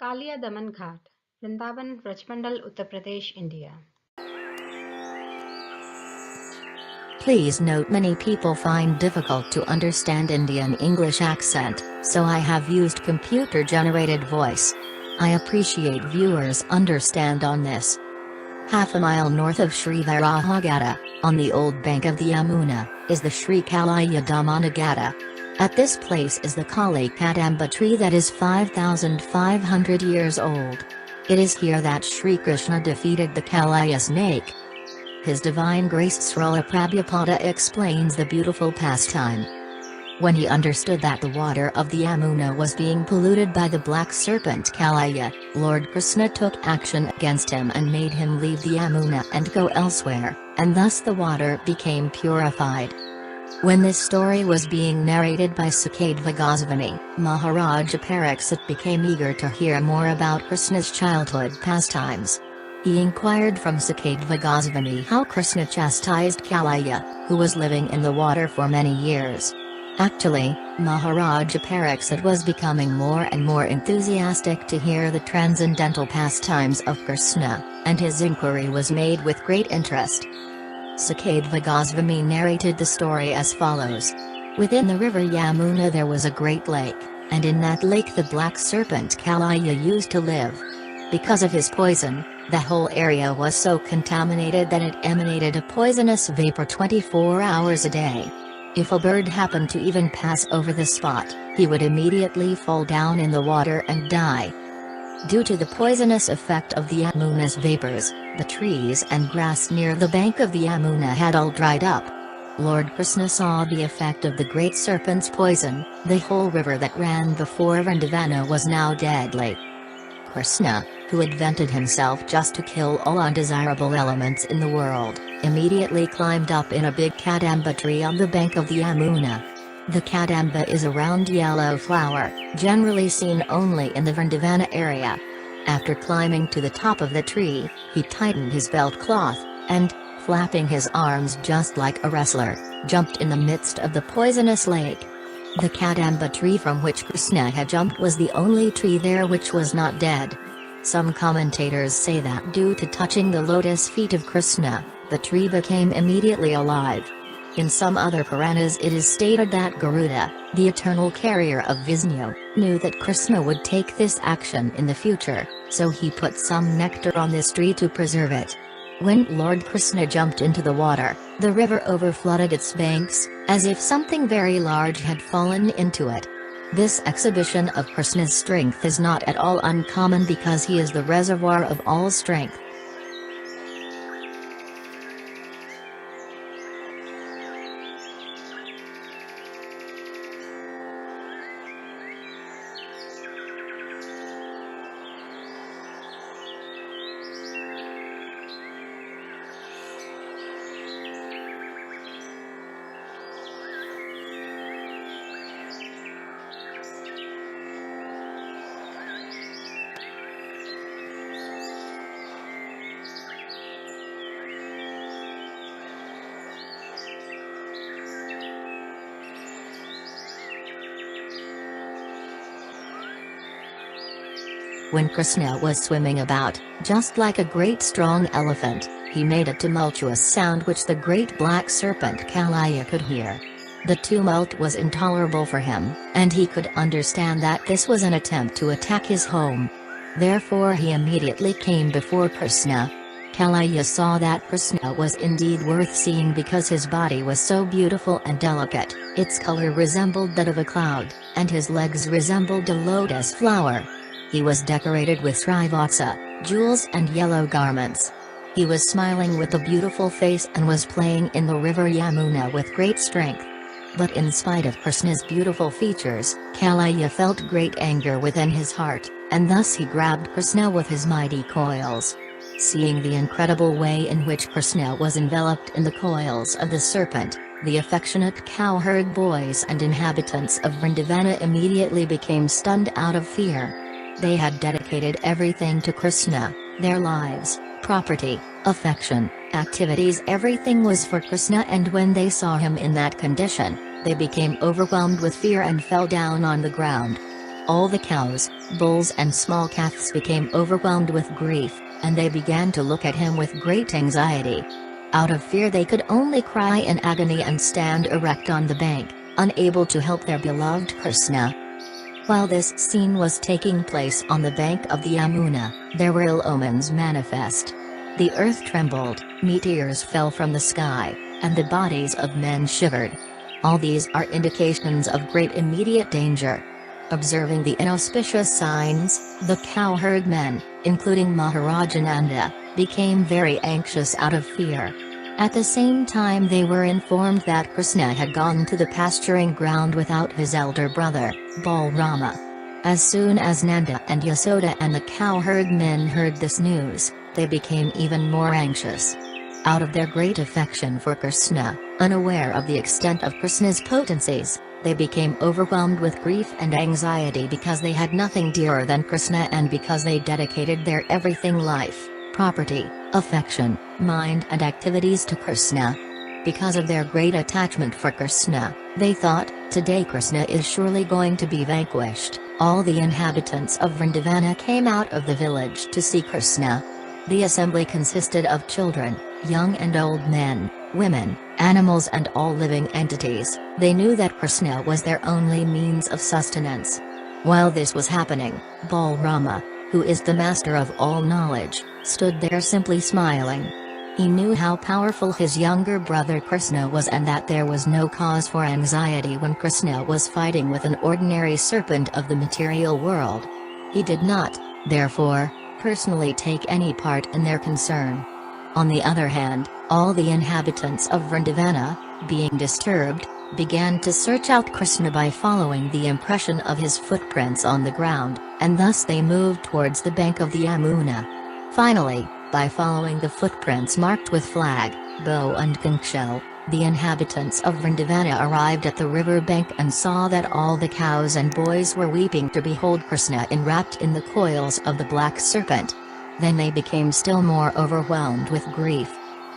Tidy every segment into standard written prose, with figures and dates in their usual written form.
Kaliya Damana Ghata, Vrindavana, Mandal, Uttar Pradesh, India. Please note many people find difficult to understand Indian English accent, so I have used computer-generated voice. I appreciate viewers understand on this. Half a mile north of Sri Varaha Ghata, on the old bank of the Yamuna, is the Sri Kaliya Damana Ghata. At this place is the Kali-Kadamba-tree that is 5,500 years old. It is here that Sri Krishna defeated the Kaliya-snake. His Divine Grace Srila Prabhupada explains the beautiful pastime. When he understood that the water of the Yamuna was being polluted by the black serpent Kaliya, Lord Krishna took action against him and made him leave the Yamuna and go elsewhere, and thus the water became purified. When this story was being narrated by Sukadeva Goswami, Maharaja Pariksit became eager to hear more about Krishna's childhood pastimes. He inquired from Sukadeva Goswami how Krishna chastised Kaliya, who was living in the water for many years. Actually, Maharaja Pariksit was becoming more and more enthusiastic to hear the transcendental pastimes of Krishna, and his inquiry was made with great interest. Sukadeva Goswami narrated the story as follows. Within the river Yamuna there was a great lake, and in that lake the black serpent Kaliya used to live. Because of his poison, the whole area was so contaminated that it emanated a poisonous vapor 24 hours a day. If a bird happened to even pass over the spot, he would immediately fall down in the water and die. Due to the poisonous effect of the Yamuna's vapors, the trees and grass near the bank of the Yamuna had all dried up. Lord Krishna saw the effect of the great serpent's poison. The whole river that ran before Vrindavana was now deadly. Krishna, who invented himself just to kill all undesirable elements in the world, immediately climbed up in a big Kadamba tree on the bank of the Yamuna. The Kadamba is a round yellow flower, generally seen only in the Vrindavana area. After climbing to the top of the tree, he tightened his belt cloth, and, flapping his arms just like a wrestler, jumped in the midst of the poisonous lake. The Kadamba tree from which Krishna had jumped was the only tree there which was not dead. Some commentators say that due to touching the lotus feet of Krishna, the tree became immediately alive. In some other Puranas it is stated that Garuda, the eternal carrier of Vishnu, knew that Krishna would take this action in the future, so he put some nectar on this tree to preserve it. When Lord Krishna jumped into the water, the river overflooded its banks, as if something very large had fallen into it. This exhibition of Krishna's strength is not at all uncommon because he is the reservoir of all strength. When Krishna was swimming about, just like a great strong elephant, he made a tumultuous sound which the great black serpent Kaliya could hear. The tumult was intolerable for him, and he could understand that this was an attempt to attack his home. Therefore he immediately came before Krishna. Kaliya saw that Krishna was indeed worth seeing because his body was so beautiful and delicate, its color resembled that of a cloud, and his legs resembled a lotus flower. He was decorated with Srivatsa, jewels and yellow garments. He was smiling with a beautiful face and was playing in the river Yamuna with great strength. But in spite of Krishna's beautiful features, Kaliya felt great anger within his heart, and thus he grabbed Krishna with his mighty coils. Seeing the incredible way in which Krishna was enveloped in the coils of the serpent, the affectionate cowherd boys and inhabitants of Vrindavana immediately became stunned out of fear. They had dedicated everything to Krishna, their lives, property, affection, activities, everything was for Krishna, and when they saw him in that condition, they became overwhelmed with fear and fell down on the ground. All the cows, bulls and small calves became overwhelmed with grief, and they began to look at him with great anxiety. Out of fear they could only cry in agony and stand erect on the bank, unable to help their beloved Krishna. While this scene was taking place on the bank of the Yamuna, there were ill omens manifest. The earth trembled, meteors fell from the sky, and the bodies of men shivered. All these are indications of great immediate danger. Observing the inauspicious signs, the cowherd men, including Maharaja Nanda, became very anxious out of fear. At the same time they were informed that Krishna had gone to the pasturing ground without his elder brother, Balrama. As soon as Nanda and Yasoda and the cowherd men heard this news, they became even more anxious. Out of their great affection for Krishna, unaware of the extent of Krishna's potencies, they became overwhelmed with grief and anxiety because they had nothing dearer than Krishna and because they dedicated their everything life, property, affection, mind and activities to Krishna. Because of their great attachment for Krishna, they thought, today Krishna is surely going to be vanquished. All the inhabitants of Vrindavana came out of the village to see Krishna. The assembly consisted of children, young and old men, women, animals and all living entities. They knew that Krishna was their only means of sustenance. While this was happening, Balrama, who is the master of all knowledge, stood there simply smiling. He knew how powerful his younger brother Krishna was and that there was no cause for anxiety when Krishna was fighting with an ordinary serpent of the material world. He did not, therefore, personally take any part in their concern. On the other hand, all the inhabitants of Vrindavana, being disturbed, began to search out Krishna by following the impression of his footprints on the ground, and thus they moved towards the bank of the Yamuna. Finally, by following the footprints marked with flag, bow and conch shell, the inhabitants of Vrindavana arrived at the river bank and saw that all the cows and boys were weeping to behold Krishna enwrapped in the coils of the black serpent. Then they became still more overwhelmed with grief.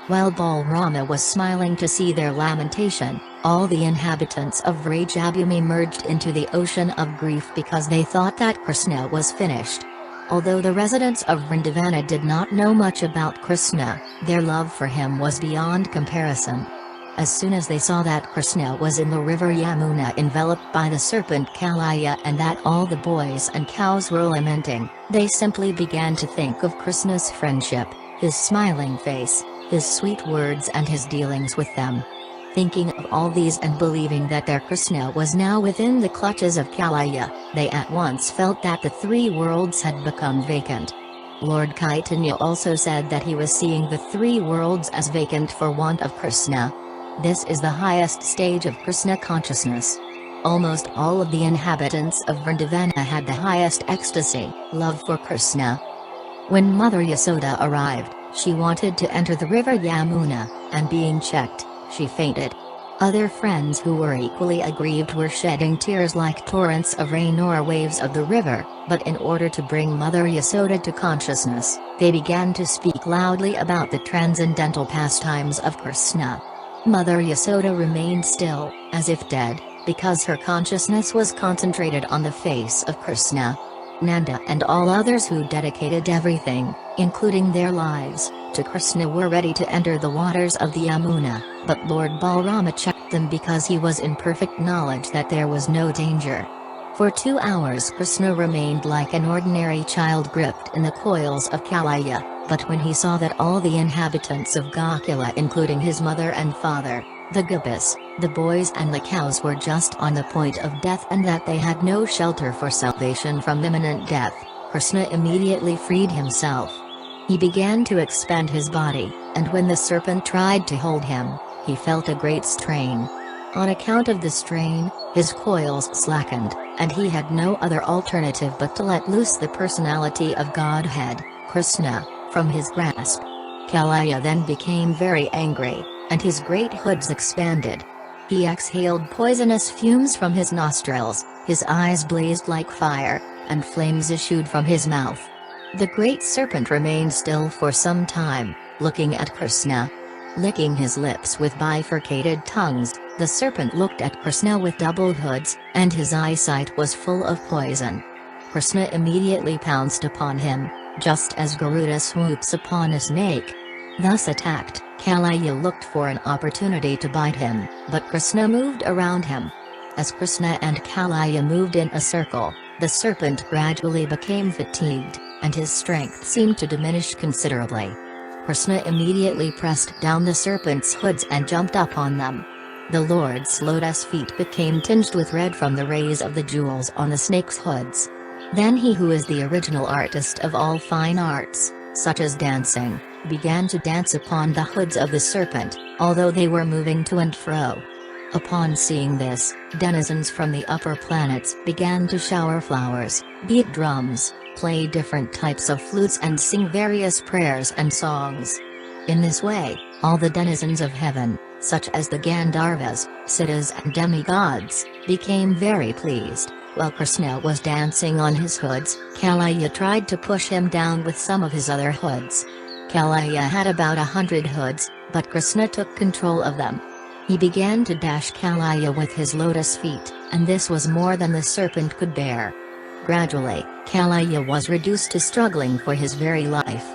While Balrama was smiling to see their lamentation, all the inhabitants of Vraja merged into the ocean of grief because they thought that Krishna was finished. Although the residents of Vrindavana did not know much about Krishna, their love for him was beyond comparison. As soon as they saw that Krishna was in the river Yamuna enveloped by the serpent Kaliya and that all the boys and cows were lamenting, they simply began to think of Krishna's friendship, his smiling face, his sweet words and his dealings with them. Thinking of all these and believing that their Krishna was now within the clutches of Kaliya, they at once felt that the three worlds had become vacant. Lord Chaitanya also said that he was seeing the three worlds as vacant for want of Krishna. This is the highest stage of Krishna consciousness. Almost all of the inhabitants of Vrindavana had the highest ecstasy, love for Krishna. When Mother Yasoda arrived, she wanted to enter the river Yamuna, and being checked, she fainted. Other friends who were equally aggrieved were shedding tears like torrents of rain or waves of the river, but in order to bring Mother Yasoda to consciousness, they began to speak loudly about the transcendental pastimes of Krishna. Mother Yasoda remained still, as if dead, because her consciousness was concentrated on the face of Krishna. Nanda and all others who dedicated everything, including their lives, to Krishna were ready to enter the waters of the Yamuna, but Lord Balrama checked them because he was in perfect knowledge that there was no danger. For 2 hours Krishna remained like an ordinary child gripped in the coils of Kaliya, but when he saw that all the inhabitants of Gokula including his mother and father, the gopis, the boys and the cows were just on the point of death and that they had no shelter for salvation from imminent death, Krishna immediately freed himself. He began to expand his body, and when the serpent tried to hold him, he felt a great strain. On account of the strain, his coils slackened, and he had no other alternative but to let loose the personality of Godhead, Krishna, from his grasp. Kaliya then became very angry, and his great hoods expanded. He exhaled poisonous fumes from his nostrils, his eyes blazed like fire, and flames issued from his mouth. The great serpent remained still for some time, looking at Krishna. Licking his lips with bifurcated tongues, the serpent looked at Krishna with double hoods, and his eyesight was full of poison. Krishna immediately pounced upon him, just as Garuda swoops upon a snake. Thus attacked, Kaliya looked for an opportunity to bite him, but Krishna moved around him. As Krishna and Kaliya moved in a circle, the serpent gradually became fatigued, and his strength seemed to diminish considerably. Krishna immediately pressed down the serpent's hoods and jumped up on them. The Lord's lotus feet became tinged with red from the rays of the jewels on the snake's hoods. Then he, who is the original artist of all fine arts, such as dancing, began to dance upon the hoods of the serpent, although they were moving to and fro. Upon seeing this, denizens from the upper planets began to shower flowers, beat drums, play different types of flutes and sing various prayers and songs. In this way, all the denizens of heaven, such as the Gandharvas, Siddhas and demigods, became very pleased. While Krishna was dancing on his hoods, Kaliya tried to push him down with some of his other hoods. Kaliya had about 100 hoods, but Krishna took control of them. He began to dash Kaliya with his lotus feet, and this was more than the serpent could bear. Gradually, Kaliya was reduced to struggling for his very life.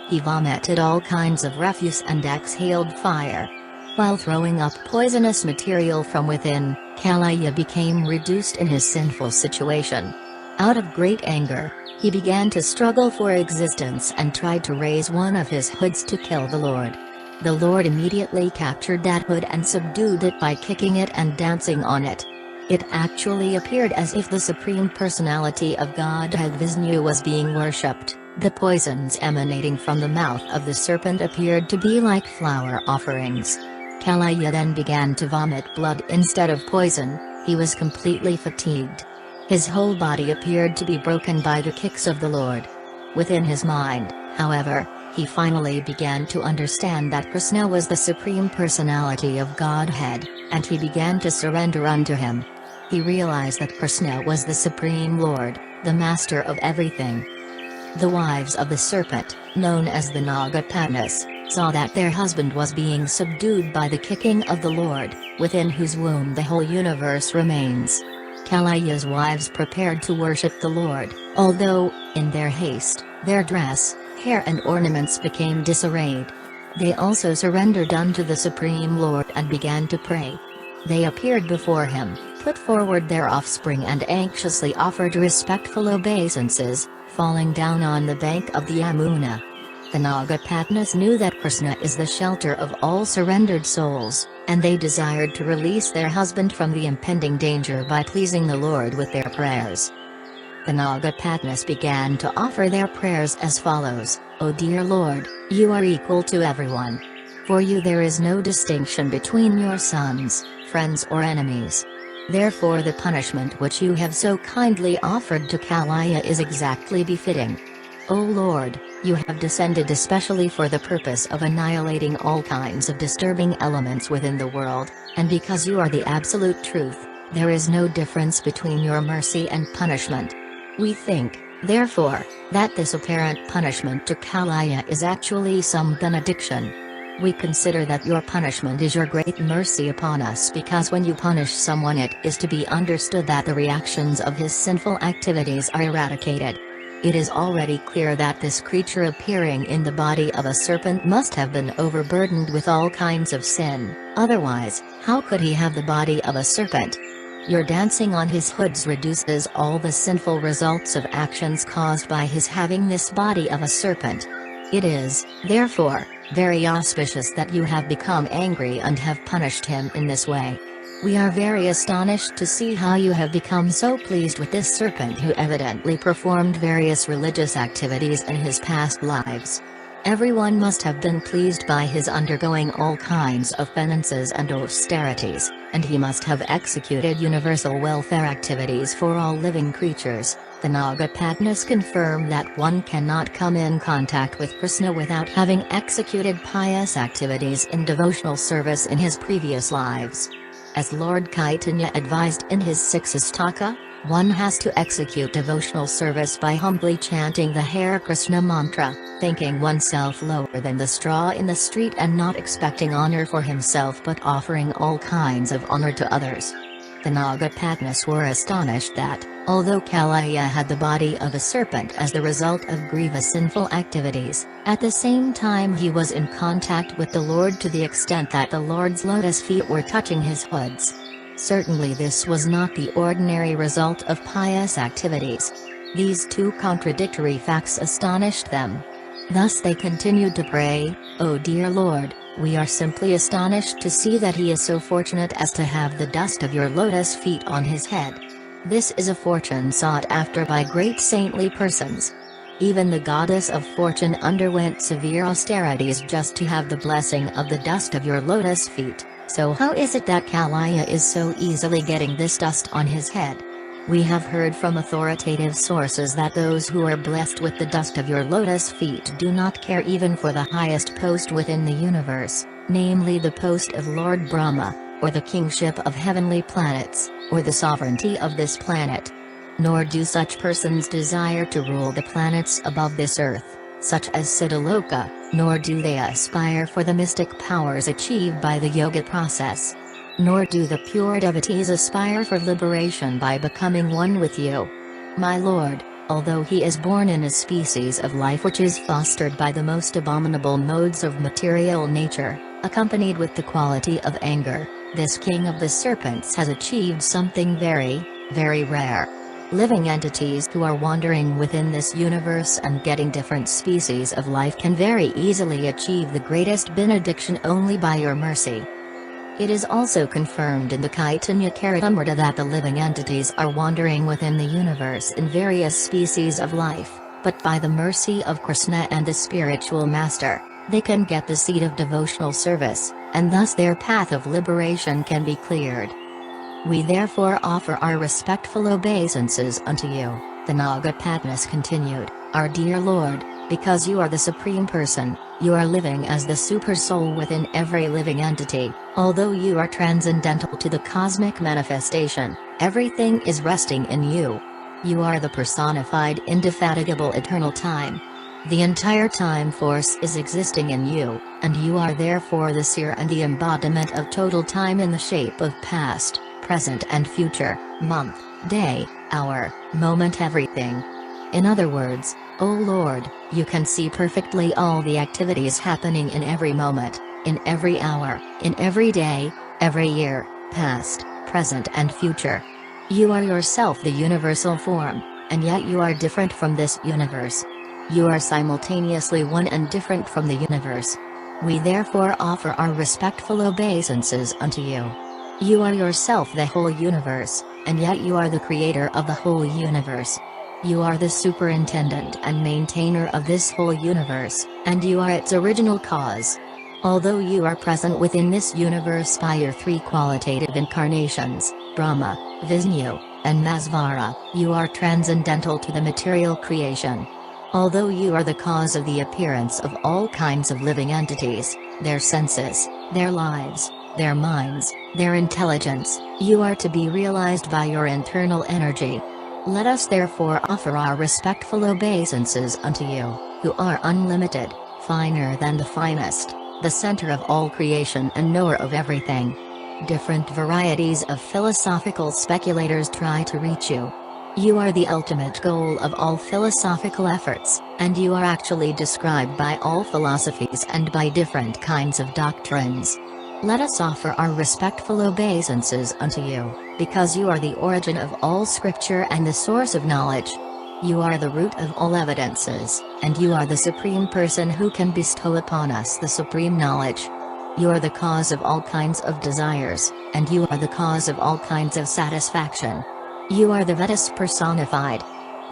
He vomited all kinds of refuse and exhaled fire. While throwing up poisonous material from within, Kaliya became reduced in his sinful situation. Out of great anger, he began to struggle for existence and tried to raise one of his hoods to kill the Lord. The Lord immediately captured that hood and subdued it by kicking it and dancing on it. It actually appeared as if the Supreme Personality of Godhead Vishnu was being worshipped. The poisons emanating from the mouth of the serpent appeared to be like flower offerings. Kaliya then began to vomit blood instead of poison. He was completely fatigued. His whole body appeared to be broken by the kicks of the Lord. Within his mind, however, he finally began to understand that Krishna was the Supreme Personality of Godhead, and he began to surrender unto him. He realized that Krishna was the Supreme Lord, the Master of everything. The wives of the serpent, known as the Nagapatnas, saw that their husband was being subdued by the kicking of the Lord, within whose womb the whole universe remains. Kaliya's wives prepared to worship the Lord, although, in their haste, their dress, hair and ornaments became disarrayed. They also surrendered unto the Supreme Lord and began to pray. They appeared before him, put forward their offspring and anxiously offered respectful obeisances, falling down on the bank of the Yamuna. The Nagapatnas knew that Krishna is the shelter of all surrendered souls, and they desired to release their husband from the impending danger by pleasing the Lord with their prayers. The Nagapatnas began to offer their prayers as follows: O dear Lord, you are equal to everyone. For you there is no distinction between your sons, friends or enemies. Therefore the punishment which you have so kindly offered to Kaliya is exactly befitting. O Lord, you have descended especially for the purpose of annihilating all kinds of disturbing elements within the world, and because you are the absolute truth, there is no difference between your mercy and punishment. We think, therefore, that this apparent punishment to Kaliya is actually some benediction. We consider that your punishment is your great mercy upon us, because when you punish someone it is to be understood that the reactions of his sinful activities are eradicated. It is already clear that this creature appearing in the body of a serpent must have been overburdened with all kinds of sin, otherwise, how could he have the body of a serpent? Your dancing on his hoods reduces all the sinful results of actions caused by his having this body of a serpent. It is, therefore, very auspicious that you have become angry and have punished him in this way. We are very astonished to see how you have become so pleased with this serpent who evidently performed various religious activities in his past lives. Everyone must have been pleased by his undergoing all kinds of penances and austerities, and he must have executed universal welfare activities for all living creatures. The Nagapatnas confirm that one cannot come in contact with Krishna without having executed pious activities in devotional service in his previous lives. As Lord Chaitanya advised in his Sixastaka, one has to execute devotional service by humbly chanting the Hare Krishna mantra, thinking oneself lower than the straw in the street and not expecting honor for himself but offering all kinds of honor to others. The Nagapadmas were astonished that, although Kaliya had the body of a serpent as the result of grievous sinful activities, at the same time he was in contact with the Lord to the extent that the Lord's lotus feet were touching his hoods. Certainly this was not the ordinary result of pious activities. These two contradictory facts astonished them. Thus they continued to pray, "O dear Lord, we are simply astonished to see that he is so fortunate as to have the dust of your lotus feet on his head. This is a fortune sought after by great saintly persons. Even the goddess of fortune underwent severe austerities just to have the blessing of the dust of your lotus feet, so how is it that Kaliya is so easily getting this dust on his head? We have heard from authoritative sources that those who are blessed with the dust of your lotus feet do not care even for the highest post within the universe, namely the post of Lord Brahma, or the kingship of heavenly planets, or the sovereignty of this planet. Nor do such persons desire to rule the planets above this earth, such as Siddhaloka, nor do they aspire for the mystic powers achieved by the yoga process. Nor do the pure devotees aspire for liberation by becoming one with you. My Lord, although he is born in a species of life which is fostered by the most abominable modes of material nature, accompanied with the quality of anger, this king of the serpents has achieved something very, very rare. Living entities who are wandering within this universe and getting different species of life can very easily achieve the greatest benediction only by your mercy. It is also confirmed in the Chaitanya Charitamrita that the living entities are wandering within the universe in various species of life, but by the mercy of Krishna and the spiritual master, they can get the seed of devotional service, and thus their path of liberation can be cleared. We therefore offer our respectful obeisances unto you, the Nagapadmas continued, our dear Lord, because you are the Supreme Person, you are living as the Super Soul within every living entity, although you are transcendental to the cosmic manifestation, everything is resting in you. You are the personified indefatigable eternal time. The entire time force is existing in you, and you are therefore the seer and the embodiment of total time in the shape of past, present and future, month, day, hour, moment, everything. In other words, O Lord, you can see perfectly all the activities happening in every moment, in every hour, in every day, every year, past, present and future. You are yourself the universal form, and yet you are different from this universe. You are simultaneously one and different from the universe. We therefore offer our respectful obeisances unto you. You are yourself the whole universe, and yet you are the creator of the whole universe. You are the superintendent and maintainer of this whole universe, and you are its original cause. Although you are present within this universe by your three qualitative incarnations, Brahma, Vishnu, and Mahesvara, you are transcendental to the material creation. Although you are the cause of the appearance of all kinds of living entities, their senses, their lives, their minds, their intelligence, you are to be realized by your internal energy. Let us therefore offer our respectful obeisances unto you, who are unlimited, finer than the finest, the center of all creation and knower of everything. Different varieties of philosophical speculators try to reach you. You are the ultimate goal of all philosophical efforts, and you are actually described by all philosophies and by different kinds of doctrines. Let us offer our respectful obeisances unto you, because you are the origin of all scripture and the source of knowledge. You are the root of all evidences, and you are the Supreme Person who can bestow upon us the supreme knowledge. You are the cause of all kinds of desires, and you are the cause of all kinds of satisfaction. You are the Vedas personified.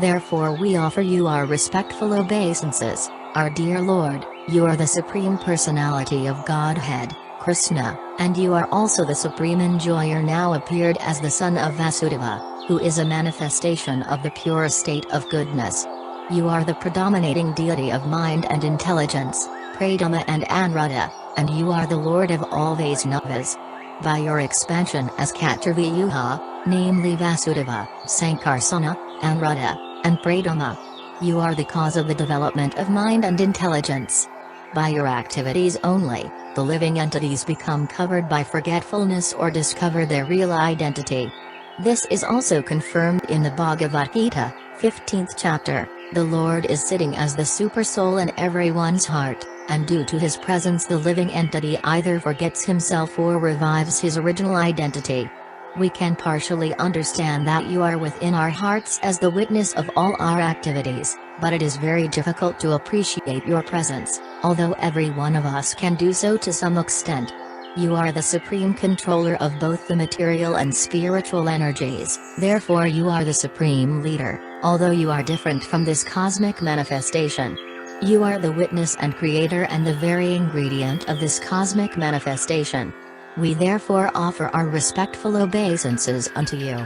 Therefore we offer you our respectful obeisances, our dear Lord, you are the Supreme Personality of Godhead, Krishna, and you are also the Supreme Enjoyer now appeared as the son of Vasudeva, who is a manifestation of the pure state of goodness. You are the predominating deity of mind and intelligence, Pradama and Anuruddha, and you are the Lord of all Vaisnavas. By your expansion as Katarvyuha, namely Vasudeva, Sankarsana, Anuruddha, and Pradama, you are the cause of the development of mind and intelligence. By your activities only, the living entities become covered by forgetfulness or discover their real identity. This is also confirmed in the Bhagavad Gita, 15th chapter. The Lord is sitting as the Supersoul in everyone's heart, and due to his presence the living entity either forgets himself or revives his original identity. We can partially understand that you are within our hearts as the witness of all our activities, but it is very difficult to appreciate your presence, although every one of us can do so to some extent. You are the supreme controller of both the material and spiritual energies, therefore you are the supreme leader, although you are different from this cosmic manifestation. You are the witness and creator and the very ingredient of this cosmic manifestation. We therefore offer our respectful obeisances unto you.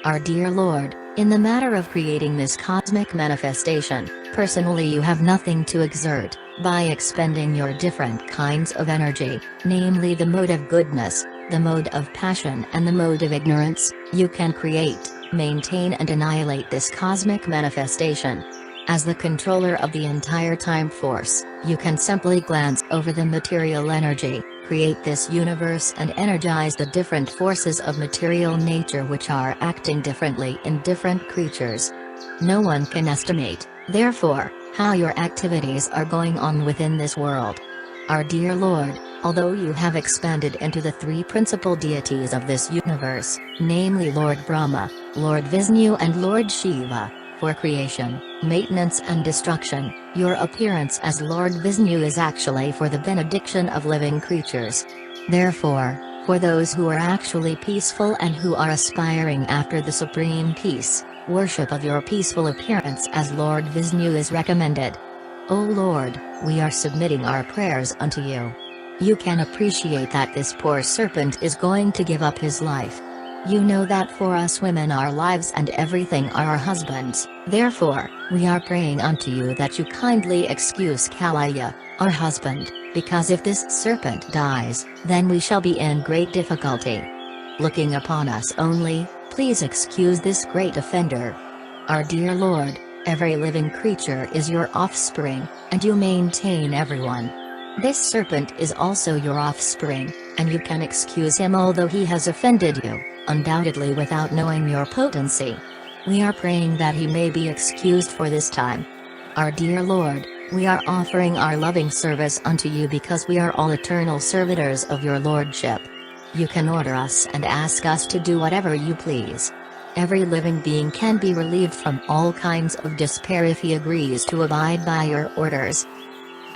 Our dear Lord, in the matter of creating this cosmic manifestation, personally you have nothing to exert. By expending your different kinds of energy, namely the mode of goodness, the mode of passion and the mode of ignorance, you can create, maintain and annihilate this cosmic manifestation. As the controller of the entire time force, you can simply glance over the material energy, create this universe and energize the different forces of material nature which are acting differently in different creatures. No one can estimate, therefore, how your activities are going on within this world. Our dear Lord, although you have expanded into the three principal deities of this universe, namely Lord Brahma, Lord Vishnu and Lord Shiva, for creation, maintenance and destruction, your appearance as Lord Vishnu is actually for the benediction of living creatures. Therefore, for those who are actually peaceful and who are aspiring after the supreme peace, worship of your peaceful appearance as Lord Vishnu is recommended. O Lord, we are submitting our prayers unto you. You can appreciate that this poor serpent is going to give up his life. You know that for us women our lives and everything are our husbands, therefore, we are praying unto you that you kindly excuse Kaliya, our husband, because if this serpent dies, then we shall be in great difficulty. Looking upon us only, please excuse this great offender. Our dear Lord, every living creature is your offspring, and you maintain everyone. This serpent is also your offspring, and you can excuse him although he has offended you, undoubtedly without knowing your potency. We are praying that he may be excused for this time. Our dear Lord, we are offering our loving service unto you because we are all eternal servitors of your lordship. You can order us and ask us to do whatever you please. Every living being can be relieved from all kinds of despair if he agrees to abide by your orders.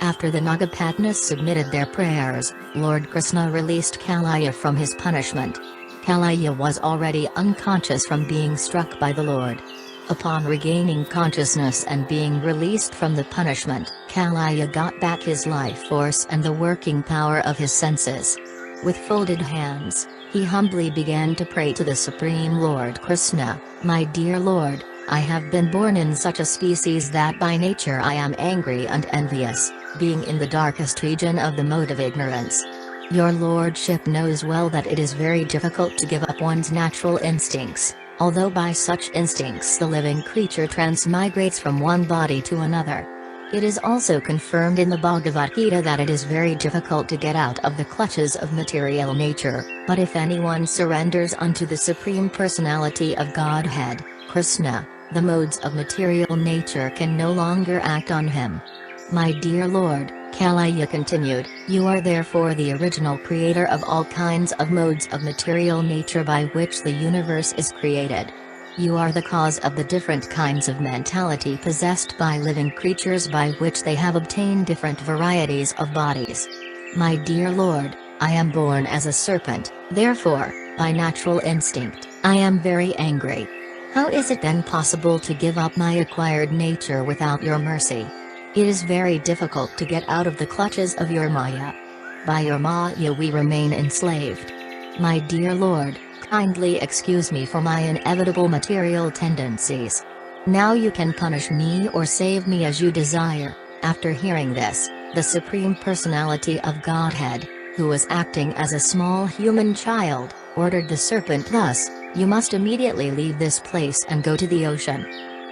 After the Nagapatnis submitted their prayers, Lord Krishna released Kaliya from his punishment. Kaliya was already unconscious from being struck by the Lord. Upon regaining consciousness and being released from the punishment, Kaliya got back his life force and the working power of his senses. With folded hands, he humbly began to pray to the Supreme Lord Krishna, "My dear Lord, I have been born in such a species that by nature I am angry and envious, being in the darkest region of the mode of ignorance. Your lordship knows well that it is very difficult to give up one's natural instincts, although by such instincts the living creature transmigrates from one body to another. It is also confirmed in the Bhagavad Gita that it is very difficult to get out of the clutches of material nature, but if anyone surrenders unto the Supreme Personality of Godhead, Krishna, the modes of material nature can no longer act on him. My dear Lord," Kaliya continued, "you are therefore the original creator of all kinds of modes of material nature by which the universe is created. You are the cause of the different kinds of mentality possessed by living creatures by which they have obtained different varieties of bodies. My dear Lord, I am born as a serpent, therefore, by natural instinct, I am very angry. How is it then possible to give up my acquired nature without your mercy? It is very difficult to get out of the clutches of your Maya. By your Maya we remain enslaved. My dear Lord, kindly excuse me for my inevitable material tendencies. Now you can punish me or save me as you desire." After hearing this, the Supreme Personality of Godhead, who was acting as a small human child, ordered the serpent thus, "You must immediately leave this place and go to the ocean.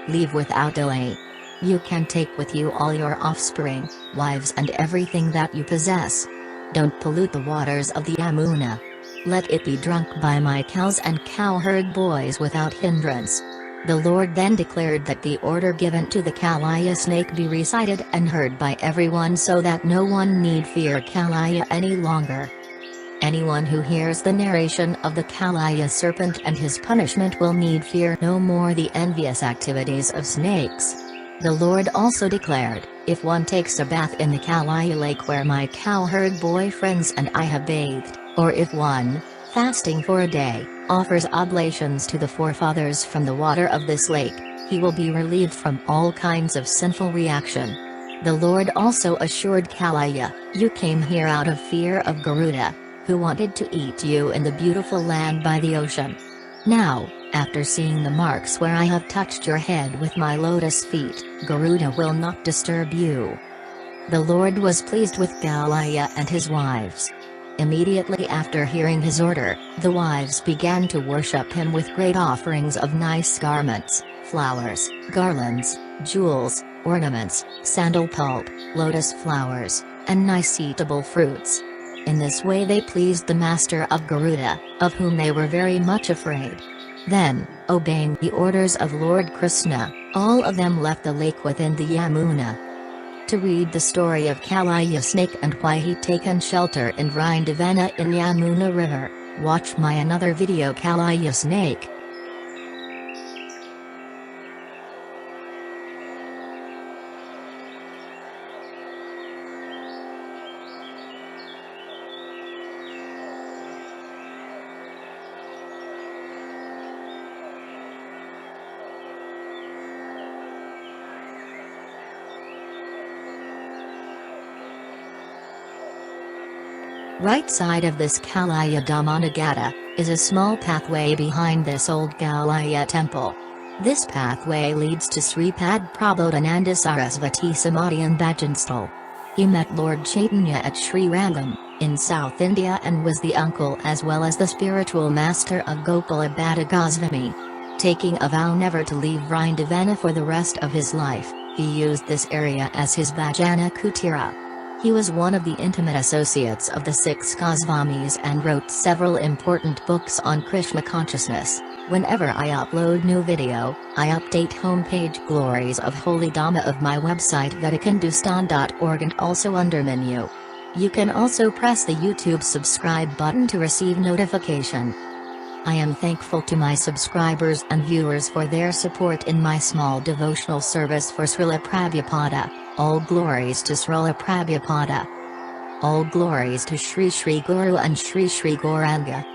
Leave without delay. You can take with you all your offspring, wives and everything that you possess. Don't pollute the waters of the Yamuna. Let it be drunk by my cows and cowherd boys without hindrance." The Lord then declared that the order given to the Kaliya-snake be recited and heard by everyone so that no one need fear Kaliya any longer. Anyone who hears the narration of the Kaliya serpent and his punishment will need fear no more the envious activities of snakes. The Lord also declared, if one takes a bath in the Kaliya lake where my cowherd boyfriends and I have bathed, or if one, fasting for a day, offers oblations to the forefathers from the water of this lake, he will be relieved from all kinds of sinful reaction. The Lord also assured Kaliya, "You came here out of fear of Garuda, who wanted to eat you in the beautiful land by the ocean. Now, after seeing the marks where I have touched your head with my lotus feet, Garuda will not disturb you." The Lord was pleased with Kaliya and his wives. Immediately after hearing his order, the wives began to worship him with great offerings of nice garments, flowers, garlands, jewels, ornaments, sandal pulp, lotus flowers, and nice eatable fruits. In this way they pleased the master of Garuda, of whom they were very much afraid. Then, obeying the orders of Lord Krishna, all of them left the lake within the Yamuna. To read the story of Kaliya-snake and why he taken shelter in Vrindavana in Yamuna river, watch my another video Kaliya-snake. Right side of this Kaliya Damana Ghata, is a small pathway behind this old Kaliya temple. This pathway leads to Sri Pad Prabodhananda Sarasvati Samadhi in Bhajansthal. He met Lord Chaitanya at Sri Rangam, in South India and was the uncle as well as the spiritual master of Gopala Bhatta Goswami. Taking a vow never to leave Vrindavana for the rest of his life, he used this area as his Bhajana Kutira. He was one of the intimate associates of the 6 Goswamis and wrote several important books on Krishna consciousness. Whenever I upload new video, I update homepage glories of Holy Dhamma of my website vedicandustan.org and also under menu. You can also press the YouTube subscribe button to receive notification. I am thankful to my subscribers and viewers for their support in my small devotional service for Srila Prabhupada. All glories to Srila Prabhupada. All glories to Sri Guru and Sri Gauranga.